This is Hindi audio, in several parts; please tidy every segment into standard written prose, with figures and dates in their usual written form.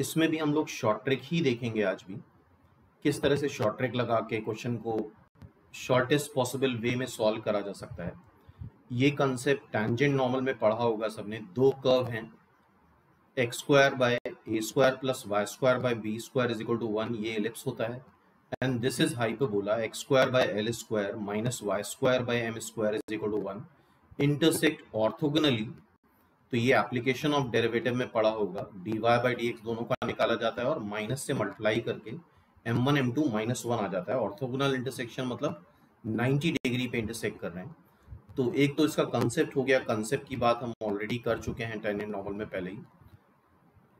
इसमें भी हम लोग शॉर्ट ट्रिक ही देखेंगे आज भी, किस तरह से शॉर्ट ट्रिक लगा के क्वेश्चन को शॉर्टेस्ट पॉसिबल वे में सॉल्व करा जा सकता है। ये कंसेप्ट टैंजेंट नॉर्मल में पढ़ा होगा सबने। दो कर्व हैं, x square by a square plus y square by b square is equal to 1, ये एलिप्स होता है। And this is hyperbola, x square by l square minus y square by m square is equal to 1, intersect orthogonally. तो ये एप्लीकेशन ऑफ डेरिवेटिव में पढ़ा होगा, dy बाई डी एक्स दोनों का निकाला जाता है और माइनस से मल्टीप्लाई करके m1 m2 -1 आ जाता है। ऑर्थोगोनल इंटरसेक्शन मतलब 90 डिग्री पे इंटरसेक्ट कर रहे हैं। तो एक तो इसका कंसेप्ट हो गया, कंसेप्ट की बात हम ऑलरेडी कर चुके हैं टैंजेंट नॉर्मल में पहले ही।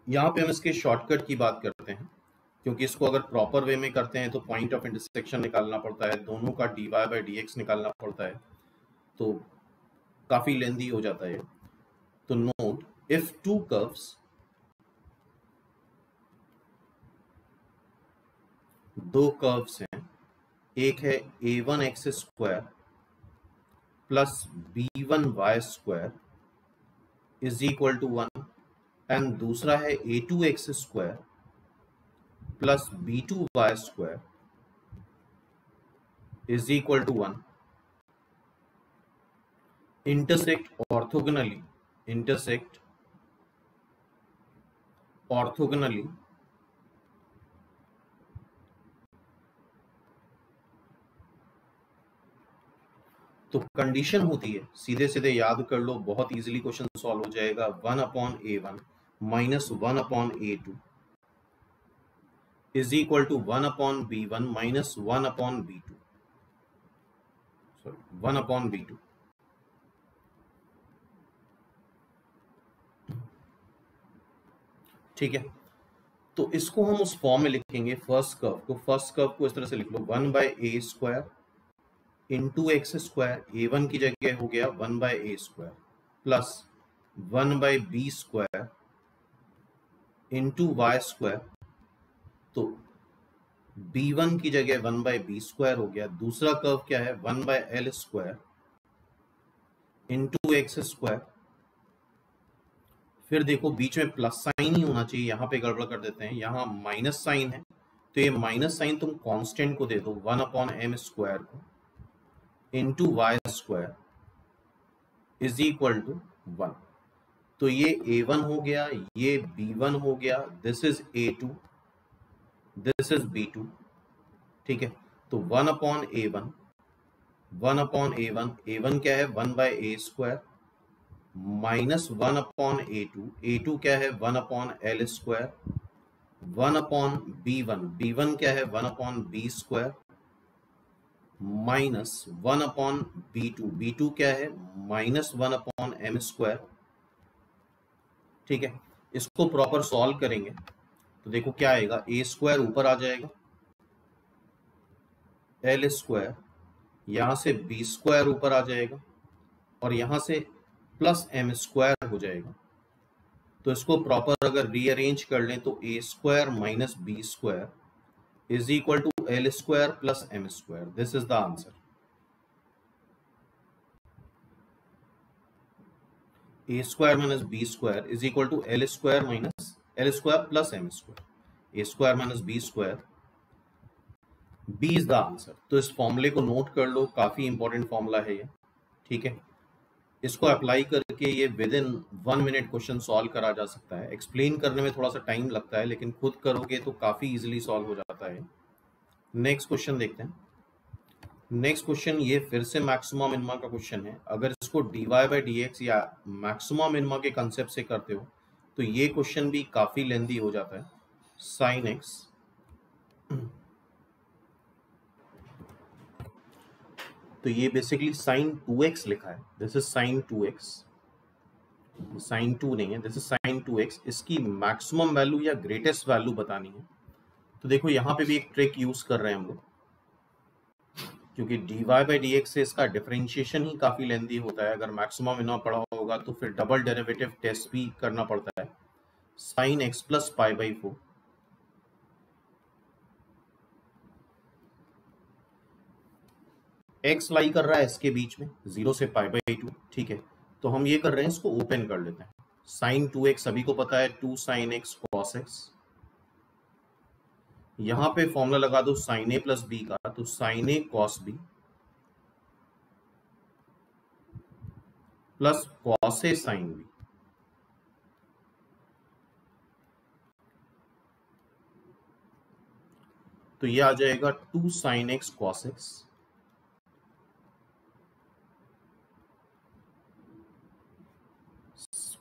यहाँ पे हम इसके शॉर्टकट की बात करते हैं, क्योंकि इसको अगर प्रॉपर वे में करते हैं तो पॉइंट ऑफ इंटरसेक्शन निकालना पड़ता है, दोनों का dy बाई डी एक्स निकालना पड़ता है, तो काफी लेंदी हो जाता है। तो नोट, इफ टू कर्व्स, दो कर्व्स हैं, एक है a1 x square plus b1 y square is equal to 1 and दूसरा है a2 x square plus b2 y square is equal to 1, intersect orthogonally, intersect orthogonally तो कंडीशन होती है, सीधे सीधे याद कर लो, बहुत इजीली क्वेश्चन सॉल्व हो जाएगा। 1/a1 minus 1/a2 is equal to 1/b1 minus 1/b2, sorry 1/b2। ठीक है, तो इसको हम उस फॉर्म में लिखेंगे। फर्स्ट कर्व को इस तरह से लिख लो, 1/a square into x square, a1 की जगह हो गया 1/a square plus 1/b square into y square, तो b1 की जगह 1/b स्क्वायर हो गया। दूसरा कर्व क्या है, 1/l square into x square. फिर देखो बीच में प्लस साइन ही होना चाहिए, यहां पे गड़बड़ कर देते हैं, यहां माइनस साइन है, तो ये माइनस साइन तुम कांस्टेंट को दे दो 1/m स्क्वायर को into y square is equal to 1। तो ये a1 हो गया, ये b1 हो गया, this is a2, this is b2। ठीक है, तो 1/a1, 1/a1, a1 क्या है 1/a square minus 1/a2, a2 क्या है 1/l स्क्वायर, 1/b1, b1 क्या है 1/b square minus 1/b2, b2 क्या है माइनस 1/m स्क्वायर। ठीक है, इसको प्रॉपर सॉल्व करेंगे तो देखो क्या आएगा, a स्क्वायर ऊपर आ जाएगा, l स्क्वायर, यहां से b स्क्वायर ऊपर आ जाएगा और यहां से प्लस m स्क्वायर हो जाएगा। तो इसको प्रॉपर अगर रीअरेंज कर लें तो a square minus b square is equal to L square plus M square. This is the answer. A square minus B square is equal to L square minus L square plus M square. A square minus B square. B is the answer. तो इस फॉर्मूले को नोट कर लो, काफी इंपॉर्टेंट फॉर्मूला है ये। ठीक है, इसको अप्लाई करके ये with in 1 minute question solve करा जा सकता है। एक्सप्लेन करने में थोड़ा सा टाइम लगता है, लेकिन खुद करोगे तो काफी इजीली सॉल्व हो जाता है। नेक्स्ट क्वेश्चन देखते हैं। नेक्स्ट क्वेश्चन ये फिर से मैक्सिमा मिनिमा का क्वेश्चन है। अगर इसको dy बाई डी एक्स या मैक्सिमा मिनिमा के कंसेप्ट से करते हो तो ये क्वेश्चन भी काफी लेंदी हो जाता है। साइन एक्स, तो ये बेसिकली साइन 2x लिखा है, this is sine 2x, sign 2 नहीं है, दिस इज साइन 2x। इसकी मैक्सिमम वैल्यू या ग्रेटेस्ट वैल्यू बतानी है। तो देखो यहाँ पे भी एक ट्रिक यूज कर रहे हैं हम लोग, क्योंकि dy बाई डी एक्स से इसका डिफरेंशिएशन ही काफी लेंदी होता है। अगर मैक्सिमम मिनिमम पढ़ा होगा तो फिर डबल डेरिवेटिव टेस्ट भी करना पड़ता है। Sine x plus pi by 4, x lie कर रहा है इसके बीच में 0 से पाई बाई 2। ठीक है, तो हम ये कर रहे हैं, इसको ओपन कर लेते हैं। साइन 2x सभी को पता है, 2 sin x cos x यहां पे फॉर्मूला लगा दो साइन ए प्लस बी का, तो sign A cos B plus cos A sine B. तो ये आ जाएगा 2 sine x cos x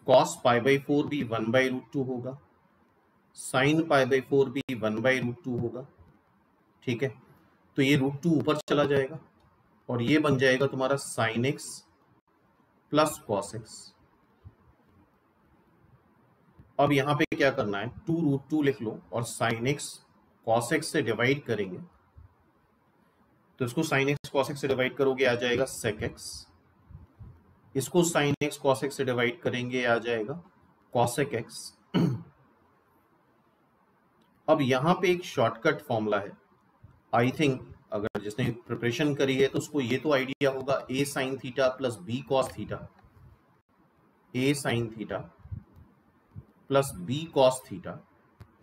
cos pi by 4 भी 1/√2 होगा, साइन पाई बाई 4 भी 1/√2 होगा। ठीक है, तो ये √2 ऊपर चला जाएगा और ये बन जाएगा तुम्हारा sign x plus cos x. अब यहां पे क्या करना है, 2√2 लिख लो और साइन एक्स कॉस एक्स से डिवाइड करेंगे, तो इसको साइन एक्स कॉस एक्स से डिवाइड करोगे आ जाएगा सेक एक्स, इसको साइन एक्स कॉस एक्स से डिवाइड करेंगे आ जाएगा कॉसेक एक्स। अब यहां पे एक शॉर्टकट फॉर्मूला है, आई थिंक अगर जिसने प्रिपरेशन करी है तो उसको ये तो आइडिया होगा, A sine theta plus B cos theta, A sine theta plus B cos theta,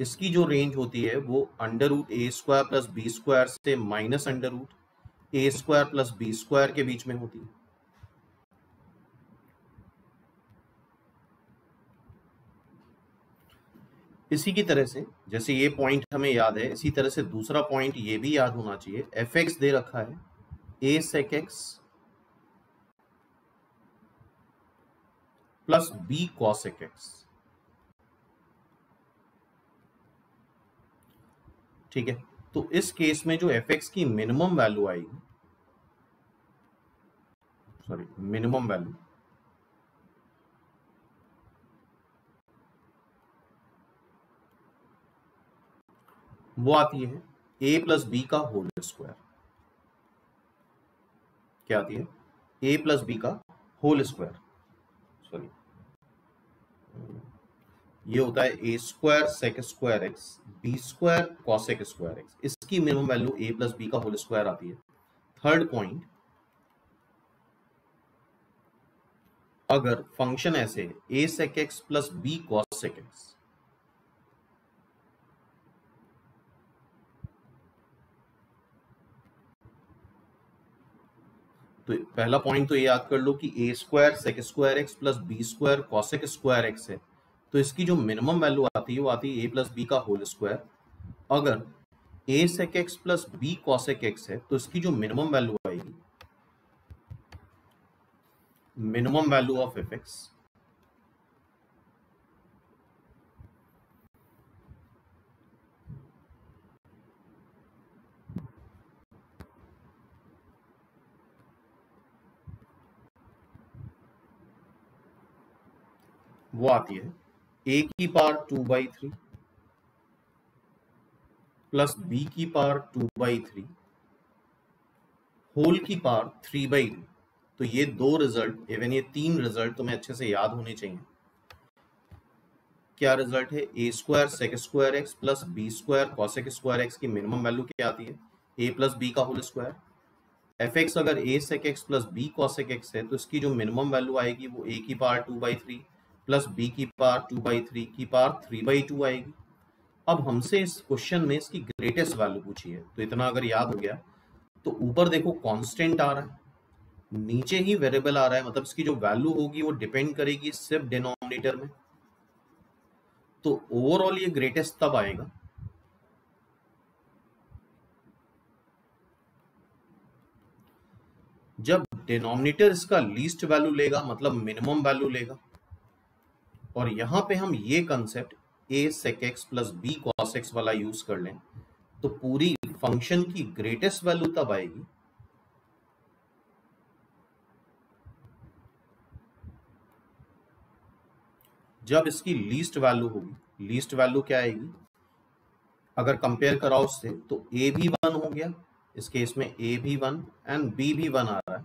इसकी जो रेंज होती है वो √a² प्लस b² से माइनस √a² प्लस b² के बीच में होती है। इसी की तरह से जैसे ये पॉइंट हमें याद है, इसी तरह से दूसरा पॉइंट ये भी याद होना चाहिए, एफ एक्स दे रखा है A sec x plus B cosec x. ठीक है, तो इस केस में जो एफ एक्स की मिनिमम वैल्यू आएगी, सॉरी मिनिमम वैल्यू, वो आती है a प्लस बी का होल स्क्वायर। क्या आती है, a प्लस बी का होल स्क्वायर, सॉरी ये होता है a² sec square x b² cosec square x, इसकी minimum value a plus B का होल स्क्वायर आती है। थर्ड पॉइंट, अगर फंक्शन ऐसे है a sec x plus B cosec x, तो पहला पॉइंट तो ये याद कर लो कि a² sec square x plus b² cosec square x है, तो इसकी जो मिनिमम वैल्यू आती है वो आती है a प्लस बी का होल स्क्वायर। अगर a sec x plus b cosec x है तो इसकी जो मिनिमम वैल्यू आएगी, minimum value of f x, वो आती है a की पावर 2/3 प्लस b की पावर 2/3 होल की पावर 3/2। तो ये दो रिजल्ट, इवन ये तीन रिजल्ट तुम्हें अच्छे से याद होने चाहिए। क्या रिजल्ट है, a² sec square x plus b² cosec square x की मिनिमम वैल्यू क्या आती है, a प्लस बी का होल स्क्वायर। एफ एक्स अगर a sec x plus b cosec x है तो इसकी जो मिनिमम वैल्यू आएगी वो a की पावर 2/3 प्लस b की पावर 2/3 की पावर 3/2 आएगी। अब हमसे इस क्वेश्चन में इसकी ग्रेटेस्ट वैल्यू पूछी है, तो इतना अगर याद हो गया तो ऊपर देखो कांस्टेंट आ रहा है, नीचे ही वेरिएबल आ रहा है, मतलब इसकी जो वैल्यू होगी वो डिपेंड करेगी सिर्फ डिनोमिनेटर में। तो ओवरऑल ये ग्रेटेस्ट तब आएगा जब डिनोमिनेटर इसका लीस्ट वैल्यू लेगा, मतलब मिनिमम वैल्यू लेगा। और यहां पे हम ये concept a sec x plus b cos x वाला यूज कर लें तो पूरी फंक्शन की ग्रेटेस्ट वैल्यू तब आएगी जब इसकी लीस्ट वैल्यू होगी। लीस्ट वैल्यू क्या आएगी, अगर कंपेयर कराओ उससे तो a भी 1 हो गया, इस केस में a भी 1 एंड b भी 1 आ रहा है,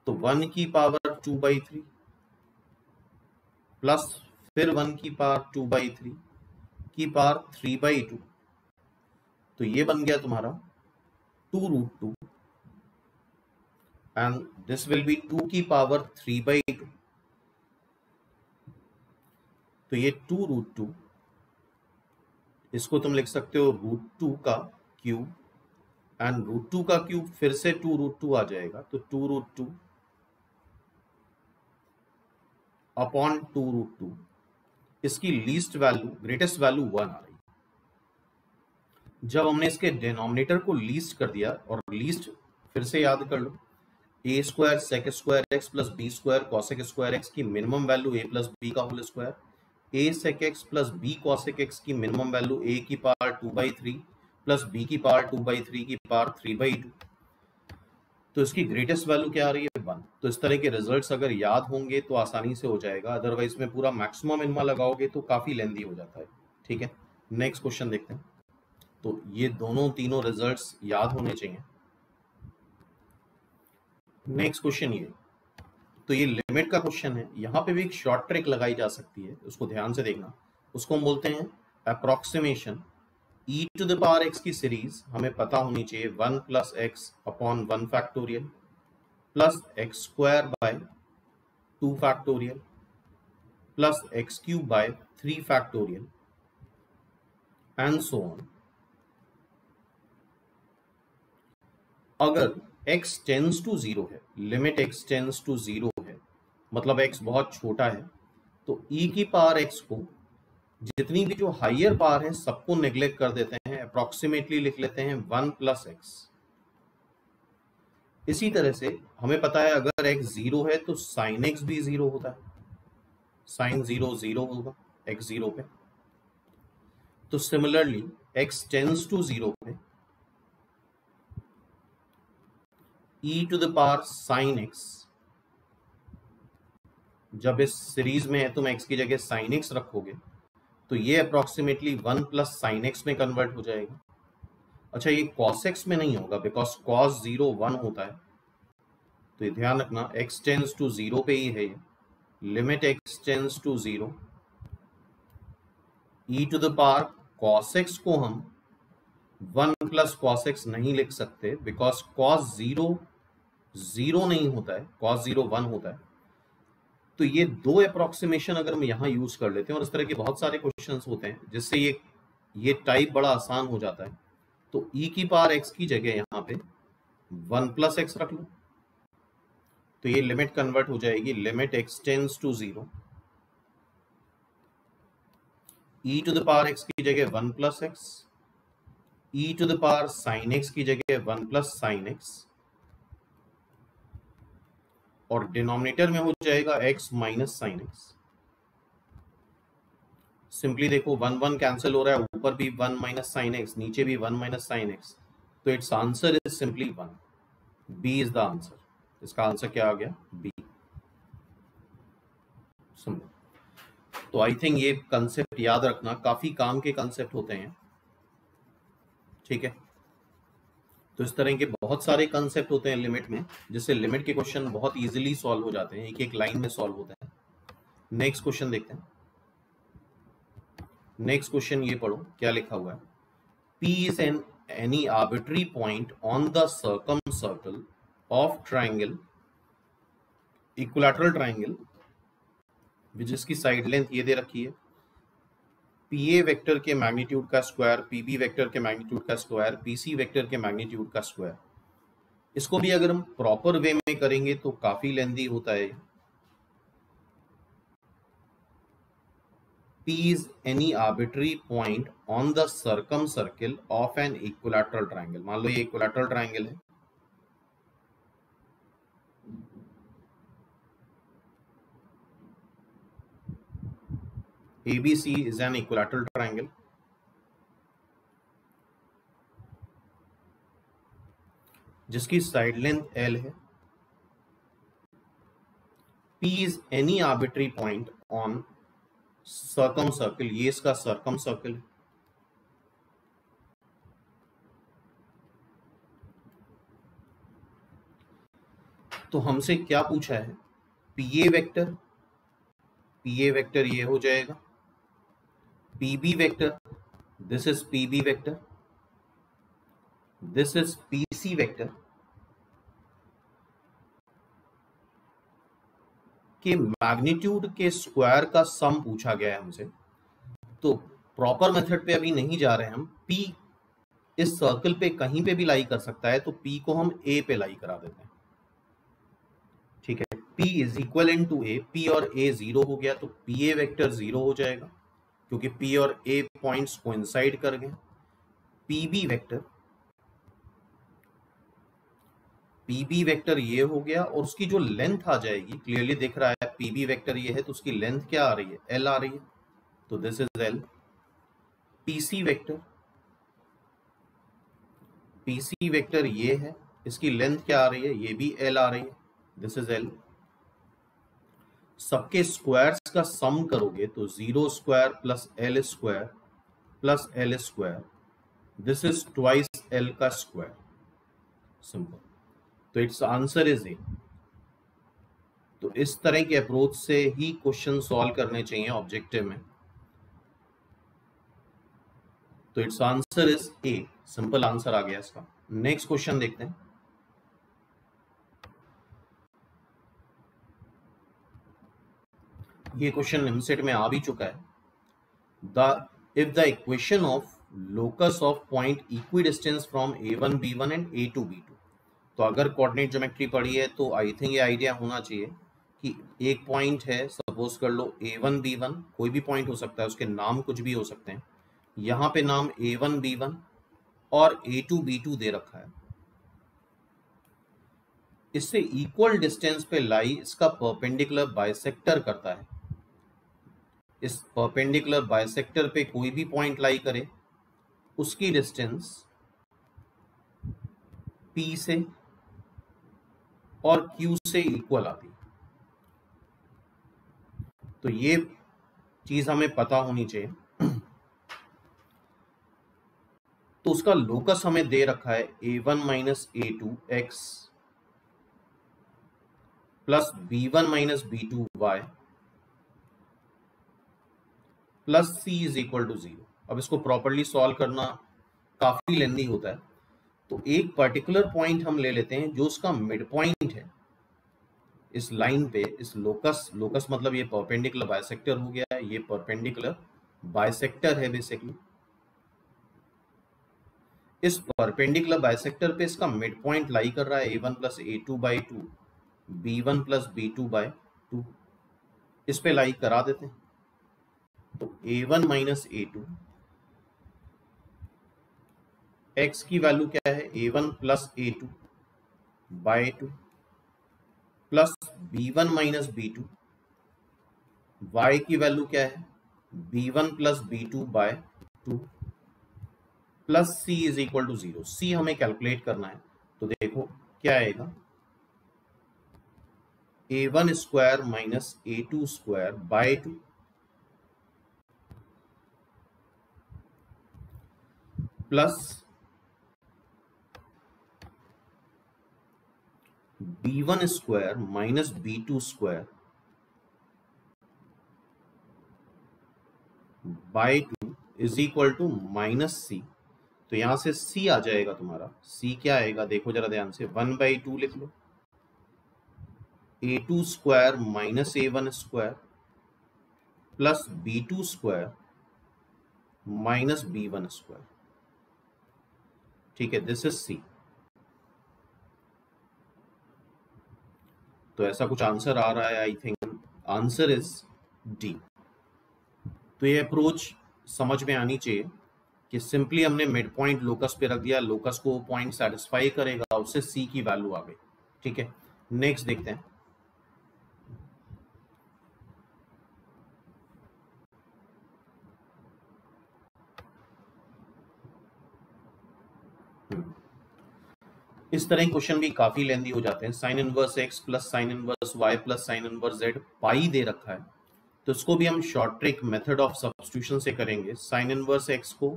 तो 1 की पावर 2/3 प्लस फिर 1 की पावर 2/3 की पावर 3/2, तो ये बन गया तुम्हारा 2√2 एंड दिस विल बी 2 की पावर 3/2। तो ये 2√2 इसको तुम लिख सकते हो √2 का क्यूब, एंड √2 का क्यूब फिर से 2√2 आ जाएगा, तो 2√2 अपॉन 2√2, इसकी लीस्ट वैल्यू ग्रेटेस्ट वैल्यू 1 आ रही। जब हमने इसके डिनोमिनेटर को लीस्ट कर दिया, और लीस्ट फिर से याद कर लो, A square sec square x plus B square cosec square x की minimum value A plus B का whole square, A sec x plus B cosec x की मिनिमम वैल्यू ए की पावर 2/3 प्लस बी की पावर 2/3 की पावर 3/2, तो इसकी ग्रेटेस्ट वैल्यू क्या आ रही है 1। तो इस तरह के रिजल्ट्स अगर याद होंगे तो आसानी से हो जाएगा, अदरवाइज में पूरा मैक्सिमम मिनिमा लगाओगे तो काफी लेंदी हो जाता है। ठीक है, नेक्स्ट क्वेश्चन देखते हैं। तो ये दोनों तीनों रिजल्ट्स याद होने चाहिए। नेक्स्ट क्वेश्चन ये, तो ये लिमिट का क्वेश्चन है, यहाँ पे भी एक शॉर्ट ट्रिक लगाई जा सकती है, उसको ध्यान से देखना। उसको हम बोलते हैं approximation. e to the power x की सीरीज हमें पता होनी चाहिए 1 plus x upon 1 factorial plus x square by 2 factorial plus x cube by 3 factorial and so on. अगर x टेंस टू 0 है, लिमिट x टेंस टू 0 है, मतलब x बहुत छोटा है, तो e की पावर x को जितनी भी जो हाइयर पावर है सबको नेग्लेक्ट कर देते हैं, अप्रोक्सीमेटली लिख लेते हैं 1 प्लस एक्स। इसी तरह से हमें पता है अगर x 0 है तो साइन x भी 0 होता है, साइन 0 0 होगा x 0 पे। तो सिमिलरली x टेंस टू 0 पे e to the power sine x, जब इस सीरीज में है तुम x की जगह साइन x रखोगे तो ये अप्रोक्सीमेटली 1 प्लस साइन x में कन्वर्ट हो जाएगा। अच्छा, ये cos x में नहीं होगा बिकॉज cos 0 1 होता है, तो ये ध्यान रखना x टेंस टू 0 पे ही है ये, limit x tends to 0 e to the power cos x को हम 1 प्लस cos x नहीं लिख सकते बिकॉज cos 0 0 नहीं होता है, cos 0 1 होता है। तो ये दो अप्रोक्सीमेशन अगर हम यहाँ यूज कर लेते हैं, और इस तरह के बहुत सारे क्वेश्चंस होते हैं जिससे ये टाइप बड़ा आसान हो जाता है। तो e की पावर x की जगह यहाँ पे 1 प्लस एक्स रख लो, तो ये लिमिट कन्वर्ट हो जाएगी, limit x tends to 0 e to the power x की जगह 1 plus x, e to the power sine x की जगह 1 प्लस साइन x, और डिनोमिनेटर में हो जाएगा x minus sine x। Simply देखो 1 1 कैंसिल हो रहा है, ऊपर भी 1 माइनस साइन x, नीचे भी 1 माइनस साइन x, तो it's answer is simply 1। B is the answer. इसका आंसर क्या आ गया? बी। तो आई थिंक ये कंसेप्ट याद रखना, काफी काम के कंसेप्ट होते हैं। ठीक है, तो इस तरह के बहुत सारे कंसेप्ट होते हैं लिमिट में, जिससे लिमिट के क्वेश्चन बहुत इजीली सॉल्व हो जाते हैं, एक एक लाइन में सॉल्व होते हैं। नेक्स्ट क्वेश्चन देखते हैं। नेक्स्ट क्वेश्चन ये पढ़ो क्या लिखा हुआ है। P is any arbitrary point on the circumcircle of triangle, equilateral triangle, जिसकी साइड लेंथ ये दे रखी है PA वेक्टर के मैग्नीट्यूड का स्क्वायर, PB वेक्टर के मैग्नीट्यूड का स्क्वायर, PC वेक्टर के मैग्नीट्यूड का स्क्वायर। इसको भी अगर हम प्रॉपर वे में करेंगे तो काफी लेंदी होता है। P is any arbitrary point on the circumcircle of an equilateral triangle। मान लो ये equilateral triangle है, ABC is an equilateral triangle, जिसकी साइड लेंथ L है। P is any arbitrary point on circumcircle, ये इसका circumcircle है। तो हमसे क्या पूछा है? PA वेक्टर, PA वेक्टर ये हो जाएगा, PB vector, this is PB vector, this is PC vector के मैग्नीट्यूड के स्क्वायर का सम पूछा गया है हमसे। तो प्रॉपर मेथड पे अभी नहीं जा रहे हैं हम। P इस सर्कल पे कहीं पे भी लाई कर सकता है, तो P को हम A पे लाई करा देते हैं, ठीक है। P is equal in to A, P और A 0 हो गया तो PA वेक्टर 0 हो जाएगा, क्योंकि P और A पॉइंट्स कोइंसाइड कर गए। PB वेक्टर ये हो गया, और उसकी जो लेंथ आ जाएगी, क्लियरली दिख रहा है PB वेक्टर ये है, तो उसकी लेंथ क्या आ रही है, L आ रही है, तो this is L। PC vector ये है, इसकी लेंथ क्या आ रही है, ये भी L आ रही है, दिस इज L। सबके स्क्वायर्स का सम करोगे तो 0 square plus L square plus L square, this is twice L का स्क्वायर, सिंपल। तो इट्स आंसर इज ए। तो इस तरह के अप्रोच से ही क्वेश्चन सॉल्व करने चाहिए ऑब्जेक्टिव में। तो it's answer is A, simple answer आ गया इसका। नेक्स्ट क्वेश्चन देखते हैं। ये क्वेश्चन एमसेट में आ भी चुका है। If the equation of locus of point equidistance from A1 B1 and A2 B2, तो अगर कोऑर्डिनेट ज्योमेट्री पढ़ी है तो आई थिंक ये आइडिया होना चाहिए कि एक पॉइंट है, सपोज कर लो A1 B1, कोई भी पॉइंट हो सकता है, उसके नाम कुछ भी हो सकते हैं। यहाँ पे नाम A1 B1 और A2 B2 दे रखा है। इससे इक्वल डिस्टेंस पे लाई इसका परपेंडिकुलर बाइसेक्टर करता है। इस परपेंडिकुलर बाइसेक्टर पे कोई भी पॉइंट लाई करे, उसकी डिस्टेंस P से और Q से इक्वल आती है। तो ये चीज हमें पता होनी चाहिए। तो उसका लोकस हमें दे रखा है A1 minus A2 x plus B1 minus B2 y plus C is equal to 0। अब इसको प्रॉपरली सॉल्व करना काफी लेंदी होता है, तो एक पर्टिकुलर पॉइंट हम ले लेते हैं जो उसका मिड पॉइंट है इस लाइन पे। इस लोकस मतलब ये परपेंडिकुलर बाइसेक्टर हो गया है, ये परपेंडिकुलर बाइसेक्टर है बेसिकली। इस परपेंडिकुलर बाइसेक्टर पे इसका मिड पॉइंट लाई कर रहा है A1 plus A2 by 2, B1 plus B2 by 2, इस पे लाई करा देते हैं। तो A1 माइनस A2, x की वैल्यू क्या है, A1 plus A2 by 2 plus B1 minus B2, y की वैल्यू क्या है, B1 plus B2 by 2 plus C is equal to 0। C हमें कैलकुलेट करना है, तो देखो क्या आएगा, A1 square minus A2 square by 2 plus B1 square minus B2 square by 2 is equal to minus C। तो यहां से C आ जाएगा तुम्हारा, C क्या आएगा देखो जरा ध्यान से, 1/2 लिख लो, A2 square minus A1 square plus B2 square minus B1 square, ठीक है, दिस इज C। तो ऐसा कुछ आंसर आ रहा है, I think answer is D. तो ये अप्रोच समझ में आनी चाहिए कि सिंपली हमने मिड पॉइंट लोकस पे रख दिया, लोकस को पॉइंट सेटिस्फाई करेगा, उससे C की वैल्यू आ गई, ठीक है। नेक्स्ट देखते हैं। इस तरह क्वेश्चन भी काफी लेंदी हो जाते हैं। Sine inverse x plus sine inverse y plus sine inverse z पाई दे रखा है, तो इसको भी हम short trick method of substitution से करेंगे। साइन इनवर्स x को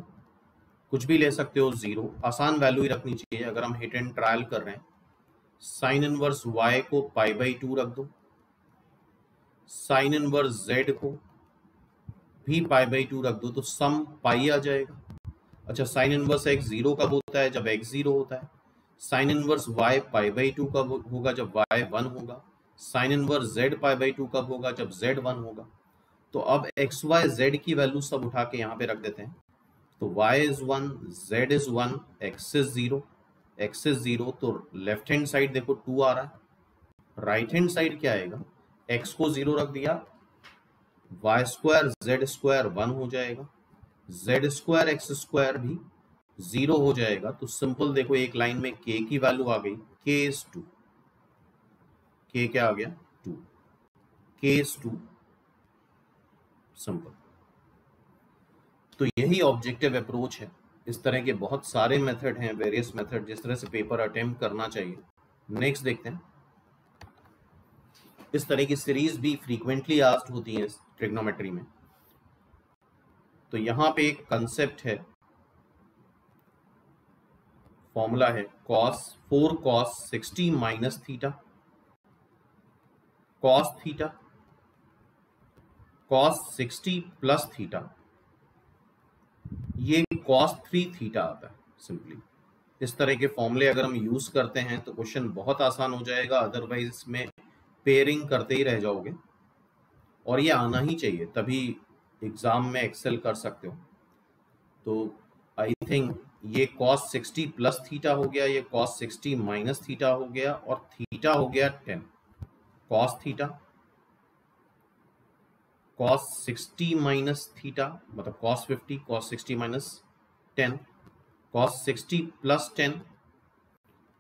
कुछ भी ले सकते हो, 0, आसान वैल्यू ही रखनी चाहिए अगर हम हिट एंड ट्रायल कर रहे हैं। साइन इनवर्स y को π/2 रख दो, साइन इनवर्स z को भी π/2 रख दो, तो सम पाई आ जाएगा। अच्छा, साइन इनवर्स x 0 कब होता है, जब x 0 होता है। साइन इनवर्स y π/2 कब होगा, जब y 1 होगा। साइन इनवर्स z π/2 कब होगा, जब z 1 होगा। तो अब एक्स वाई जेड की वैल्यू सब उठा के यहाँ पे रख देते हैं। तो y is 1, z is 1, x is 0, x is 0, तो लेफ्ट हैंड साइड देखो 2 आ रहा है, राइट हैंड साइड क्या आएगा, x को 0 रख दिया, y स्क्वायर z स्क्वायर 1 हो जाएगा, z स्क्वायर x स्क्वायर भी 0 हो जाएगा। तो सिंपल देखो एक लाइन में k की वैल्यू आ गई, k इज 2, k क्या आ गया 2, k इज 2, सिंपल। तो यही ऑब्जेक्टिव अप्रोच है। इस तरह के बहुत सारे मेथड हैं, वेरियस मेथड, जिस तरह से पेपर अटेम्प्ट करना चाहिए। नेक्स्ट देखते हैं। इस तरह की सीरीज भी फ्रीक्वेंटली आस्क्ड होती है ट्रिग्नोमेट्री में। तो यहां पे एक कंसेप्ट है, फॉर्मूला है cos 4 cos 60 minus theta, cos theta cos 60 plus theta, ये cos 3 थीटा आता है सिंपली। इस तरह के फॉर्मूले अगर हम यूज करते हैं तो क्वेश्चन बहुत आसान हो जाएगा, अदरवाइज इसमें पेयरिंग करते ही रह जाओगे, और ये आना ही चाहिए, तभी एग्जाम में एक्सेल कर सकते हो। तो आई थिंक ये cos 60 प्लस थीटा हो गया, ये cos 60 माइनस थीटा हो गया, और थीटा हो गया 10, cos theta cos 60 minus theta मतलब cos 50, cos 60 minus 10, cos 60 plus 10,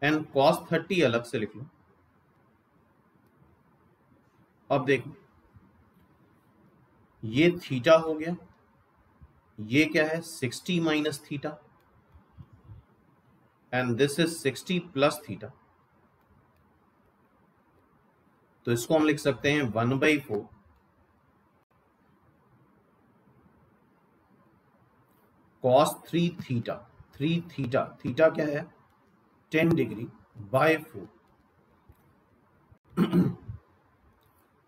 and cos 30 अलग से लिख लो। अब देखो ये थीटा हो गया, ये क्या है 60 minus theta, and this is 60 plus theta. तो इसको हम लिख सकते हैं 1/4 cos 3 थीटा, 3 थीटा, थीटा क्या है 10 डिग्री बाय 4,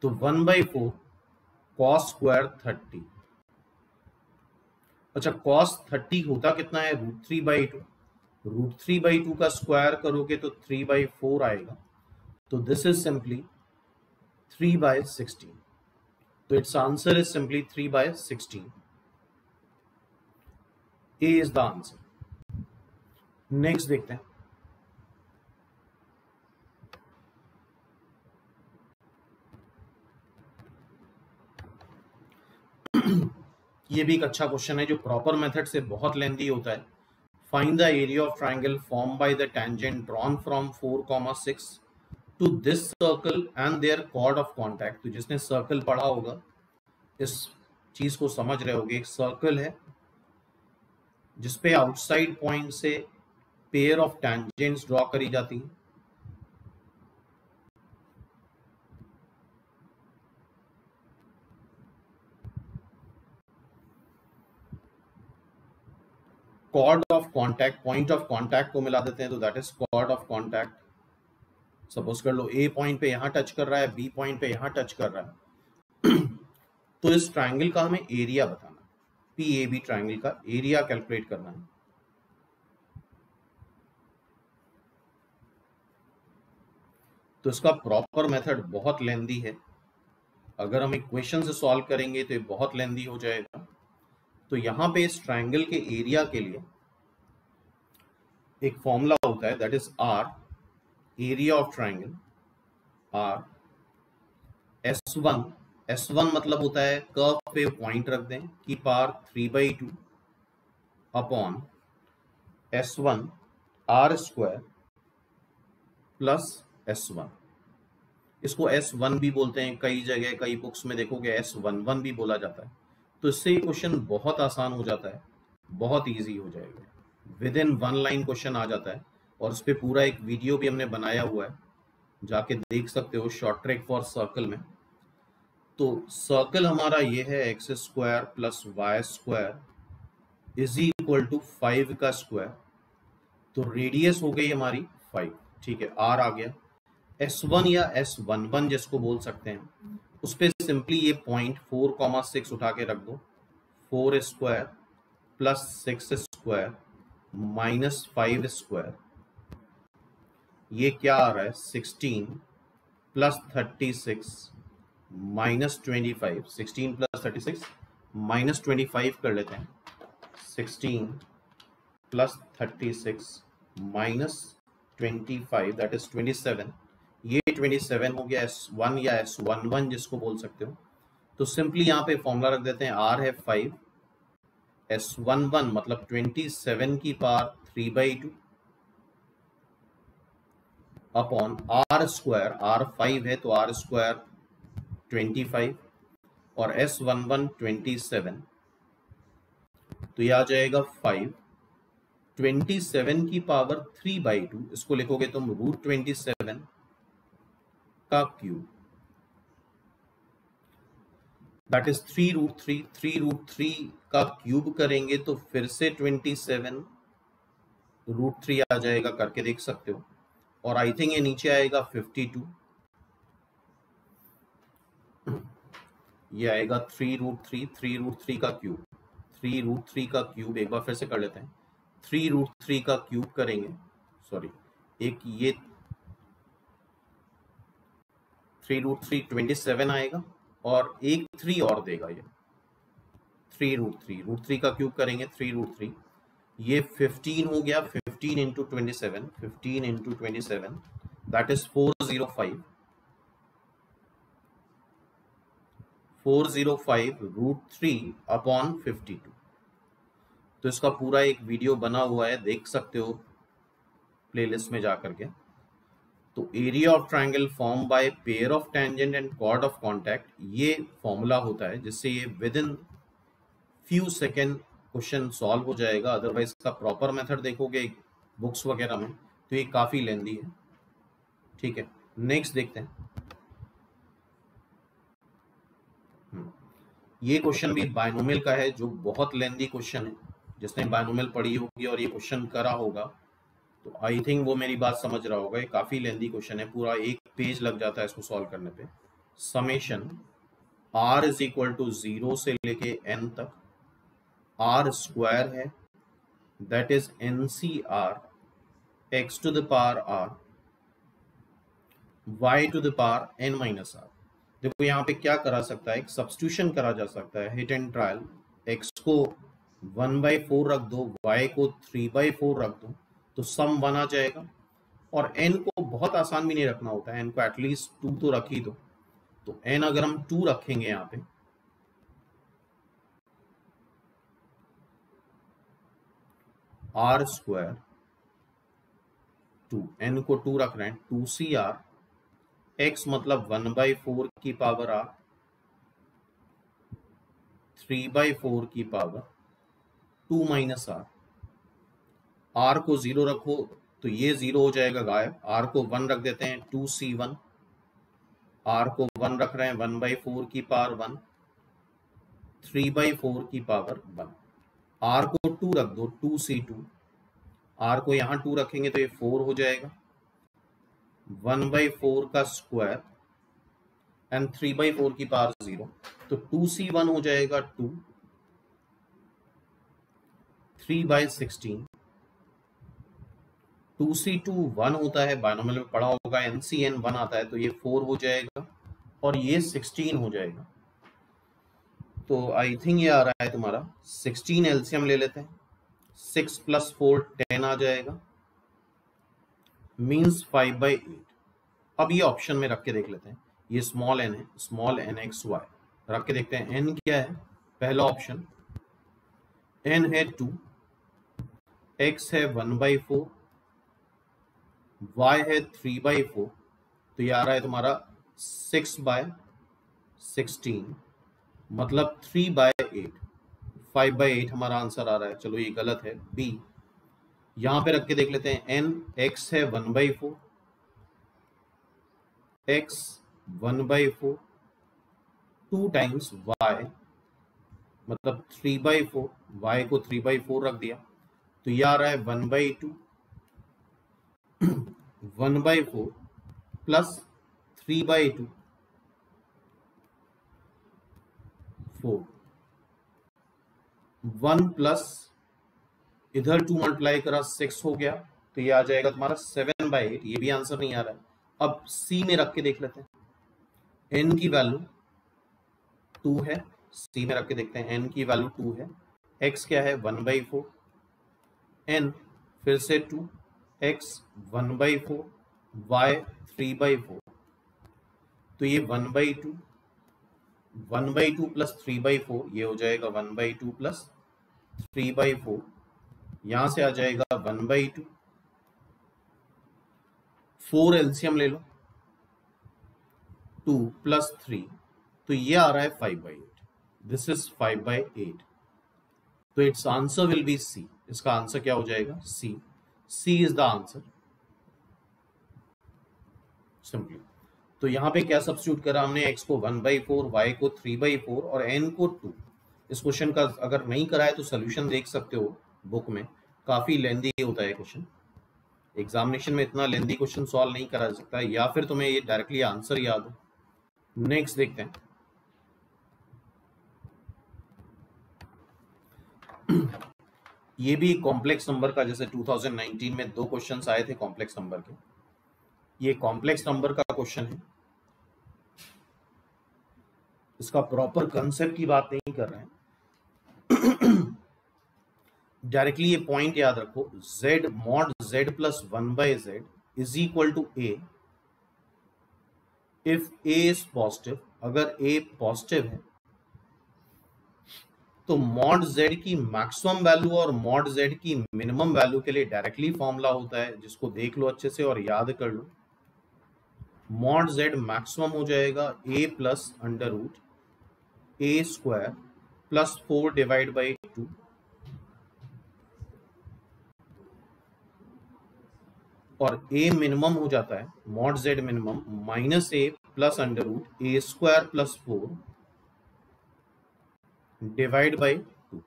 तो 1/4 cos स्क्वायर 30। अच्छा cos 30 होता कितना है √3/2, √3/2 का स्क्वायर करोगे तो 3/4 आएगा, तो दिस इज सिंपली 3/16। तो it's answer is simply 3/16। A is the answer. Next देखते हैं। ये भी एक अच्छा क्वेश्चन है जो प्रॉपर मेथड से बहुत लेंथी होता है। Find the area of triangle form by the tangent drawn from 4,6 to this circle and their chord of contact. तो जिसने सर्कल पढ़ा होगा इस चीज को समझ रहे होगे। एक सर्कल है जिसपे आउटसाइड पॉइंट से पेयर ऑफ टेंजेंट्स ड्रॉ करी जाती है। Chord of contact, point of contact को मिला देते हैं, तो that is chord of contact. Suppose कर लो ए पॉइंट पे यहां टच कर रहा है, बी पॉइंट पे यहां टच कर रहा है तो इस ट्राइंगल का हमें एरिया बताना, PAB ट्राइंगल का एरिया कैलकुलेट करना है। तो इसका प्रॉपर मेथड बहुत लेंदी है, अगर हम इक्वेशन से सॉल्व करेंगे तो ये बहुत लेंदी हो जाएगा। तो यहां पे इस ट्राइंगल के एरिया के लिए एक फॉर्मूला होता है, that is R, area of triangle, R S1 मतलब होता है कर्व पे पॉइंट रख दें कि पार 3/2 upon S1 R square plus S1। इसको S1 भी बोलते हैं, कई जगह कई बुक्स में देखोगे S11 भी बोला जाता है। तो इससे ये क्वेश्चन बहुत आसान हो जाता है, बहुत इजी हो जाएगा, विद इन 1 लाइन क्वेश्चन आ जाता है। और इस पे पूरा एक वीडियो भी हमने बनाया हुआ है, जाके देख सकते हो, शॉर्ट ट्रिक फॉर सर्कल में। तो सर्कल हमारा ये है x square plus y square is equal to 5 का स्क्वायर। तो रेडियस हो गई हमारी 5, ठीक है, R आ गया। S1 या S11 जिसको बोल सकते हैं, उस पर सिंपली ये पॉइंट 4,6 उठा के रख दो, 4 square plus 6 square minus 5 square, ये क्या आ रहा है 16 plus 36 minus 25, 16 plus plus 36 minus 25 कर लेते हैं, 16 प्लस 36 माइनस 25 दैट इज 27। ये 27 हो गया S1 या S11 जिसको बोल सकते हो। तो सिंपली यहाँ पे फॉर्मूला रख देते हैं, R है 5, S11 मतलब 27 की power 3/2 upon R square, R 5 है तो R स्क्वायर 25 और S11 27, तो ये आ जाएगा 5, 27 की पावर 3/2, इसको लिखोगे तुम √27 का क्यूब, दैट इज 3√3, 3√3 का क्यूब करेंगे तो फिर से 27 √3 आ जाएगा, करके देख सकते हो। और आई थिंक ये नीचे आएगा 52, ये आएगा 3√3, 3√3 का क्यूब, 3√3 का क्यूब एक बार फिर से कर लेते हैं, 3√3 का क्यूब करेंगे, सॉरी एक ये 3√3 27 आएगा और एक 3 और देगा, ये 3√3, √3 का क्यूब करेंगे 3√3, ये 15 हो गया, 15 into 27, 15 into 27 that is 405, 405 √3 upon 52। तो इसका पूरा एक वीडियो बना हुआ है, देख सकते हो प्लेलिस्ट में जा करके। तो area of triangle form by pair of tangent and chord of contact, ये फॉर्मूला होता है जिससे ये with in few second question solve हो जाएगा। अदरवाइज का प्रॉपर मेथड देखोगे बुक्स वगैरह में तो ये काफी लेंदी है। ठीक है, नेक्स्ट देखते हैं। ये क्वेश्चन भी बायनोमियल का है, जो बहुत लेंदी क्वेश्चन है। जिसने बायनोमियल पढ़ी होगी और ये क्वेश्चन करा होगा तो आई थिंक वो मेरी बात समझ रहा होगा। ये काफी लेंदी क्वेश्चन है, पूरा एक पेज लग जाता है इसको सॉल्व करने पे। Summation r is equal to 0 से लेके n तक, r स्क्वायर है that is NCR, x to the power r, y to the power n minus r। देखो यहाँ पे क्या करा सकता है, एक सब्स्टिट्यूशन करा जा सकता है, हिट एंड ट्रायल। x को 1/4 रख दो, y को 3/4 रख दो, तो सम 1 आ जाएगा। और n को बहुत आसान भी नहीं रखना होता है, n को एटलीस्ट 2 तो रख ही दो। तो n अगर हम 2 रखेंगे यहाँ पे, r स्क्वायर 2, n को 2 रख रहे हैं, 2CR, x मतलब 1/4 की पावर r, 3/4 की पावर 2 माइनस r। r को 0 रखो तो ये 0 हो जाएगा गायब, r को 1 रख देते हैं, 2C1, r को 1 रख रहे हैं, 1/4 की पावर 1, 3/4 की पावर 1। r को 2 रख दो, 2C2, r को यहाँ 2 रखेंगे तो ये 4 हो जाएगा, 1/4 का स्क्वायर एंड 3/4 की पावर 0, तो 2C1 हो जाएगा 2, 3/16, 2C2 1 होता है, बायनोमियल में पढ़ा होगा, NCN 1 आता है, तो ये 4 हो जाएगा और ये 16 हो जाएगा। तो आई थिंक ये आ रहा है तुम्हारा 16, एलसीएम ले लेते हैं, 6 + 4 10 आ जाएगा, मीन्स 5/8। अब ये ऑप्शन में रख के देख लेते हैं, ये स्मॉल n है, स्मॉल nxy रख के देखते हैं। n क्या है, पहला ऑप्शन n है 2, x है 1/4, y है 3/4, तो ये आ रहा है तुम्हारा 6/16, मतलब 3/8, 5/8 हमारा आंसर आ रहा है। चलो ये गलत है, b। यहां पे रख के देख लेते हैं, n x है 1/4, x 1/4, 2 टाइम्स y मतलब 3/4, y को 3/4 रख दिया, तो ये आ रहा है 1/2, 1/4 प्लस 3/2, 4, 1 प्लस इधर 2 मल्टीप्लाई करा 6 हो गया, तो ये आ जाएगा तुम्हारा 7/8। ये भी आंसर नहीं आ रहा है। अब सी में रख के देख लेते हैं, n की वैल्यू 2 है, सी में रख के देखते हैं। एन की वैल्यू 2 है, एक्स क्या है 1/4, एन फिर से 2, एक्स 1/4, वाई 3/4, तो ये 1/2, 1/2 प्लस 3/4 ये हो जाएगा 1/2 प्लस 3/4, यहां से आ जाएगा 1/2, 4 एलसीएम ले लो, 2 प्लस 3, तो ये आ रहा है 5/8, दिस इज 5/8, तो it's answer will be C. इसका आंसर क्या हो जाएगा? C. C is the answer simply. तो यहां पे क्या सब्स्टिट्यूट करा हमने? x को 1/4, y को 3/4 और n को 2। इस क्वेश्चन का अगर नहीं करा है तो सोल्यूशन देख सकते हो बुक में, काफी लेंदी होता है क्वेश्चन, एग्जामिनेशन में इतना लेंदी क्वेश्चन सॉल्व नहीं करा सकता, या फिर तुम्हें ये डायरेक्टली आंसर याद हो। नेक्स्ट देखते हैं। ये भी कॉम्प्लेक्स नंबर का, जैसे 2019 में 2 क्वेश्चंस आए थे कॉम्प्लेक्स नंबर के, ये कॉम्प्लेक्स नंबर का क्वेश्चन है। इसका प्रॉपर कंसेप्ट की बात नहीं कर रहे हैं, डायरेक्टली ये पॉइंट याद रखो, z mod z प्लस 1/z is equal to a if a is positive. अगर a पॉजिटिव है तो mod z की मैक्सिमम वैल्यू और mod z की मिनिमम वैल्यू के लिए डायरेक्टली फॉर्मूला होता है, जिसको देख लो अच्छे से और याद कर लो। mod z मैक्सिमम हो जाएगा a plus under root a square plus 4 divide by 2, और a मिनिमम हो जाता है mod z minimum minus a plus under root a square plus 4 divide by 2।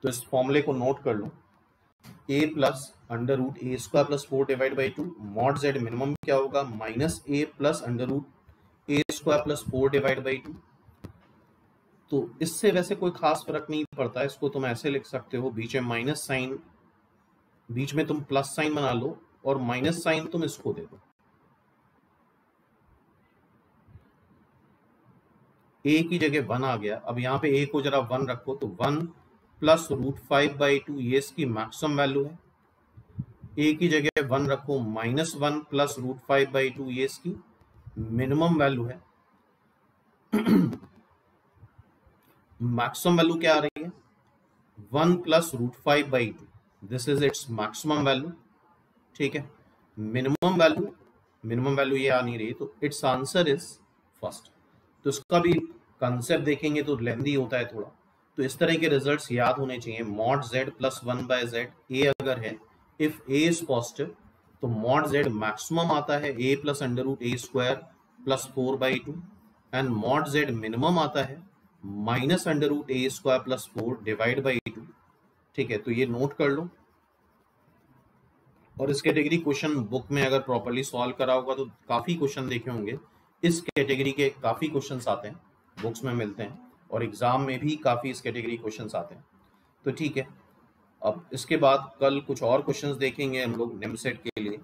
तो इस फॉर्मूले को नोट कर लो, a plus under root a square plus 4 divide by 2, mod z minimum क्या होगा? Minus a plus under root a square plus 4 divide by 2। तो इससे वैसे कोई खास फर्क नहीं पड़ता, इसको तुम ऐसे लिख सकते हो, बीच में माइनस साइन, बीच में तुम प्लस साइन बना लो और माइनस साइन तुम इसको दे दो। a की जगह 1 आ गया, अब यहाँ पे a को जरा 1 रखो, तो 1 प्लस रूट 5/2 ये इसकी मैक्सिमम वैल्यू है। a की जगह 1 रखो, माइनस 1 प्लस रूट 5/2 ये इसकी मिनिमम वैल्यू है। मैक्सिमम वैल्यू क्या आ रही है? 1 plus root 5/2, this is its maximum value, ठीक है। मिनिमम वैल्यू ये आ नहीं रही, तो इट्स आंसर इज फर्स्ट। तो इसका भी कंसेप्ट देखेंगे तो लेंदी होता है थोड़ा, तो इस तरह के रिजल्ट्स याद होने चाहिए। mod z प्लस 1/z, a अगर है, इफ a इज पॉजिटिव तो mod z मैक्सिमम आता है a plus under root a square plus 4/2, and mod z minimum आता है minus under root a square plus 4 divide by 2, ठीक है। तो ये नोट कर लो, और इस कैटेगरी क्वेश्चन बुक में अगर प्रॉपर्ली सॉल्व करा होगा तो काफी क्वेश्चन देखे होंगे, इस कैटेगरी के काफी क्वेश्चंस आते हैं, बुक्स में मिलते हैं, और एग्जाम में भी काफी इस कैटेगरी क्वेश्चंस आते हैं। तो ठीक है, अब इसके बाद कल कुछ और क्वेश्चंस देखेंगे हम लोग निमसेट के लिए,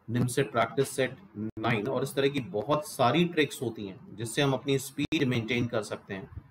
निमसेट प्रैक्टिस सेट 9, और इस तरह की बहुत सारी ट्रिक्स होती हैं जिससे हम अपनी स्पीड मेंटेन कर सकते हैं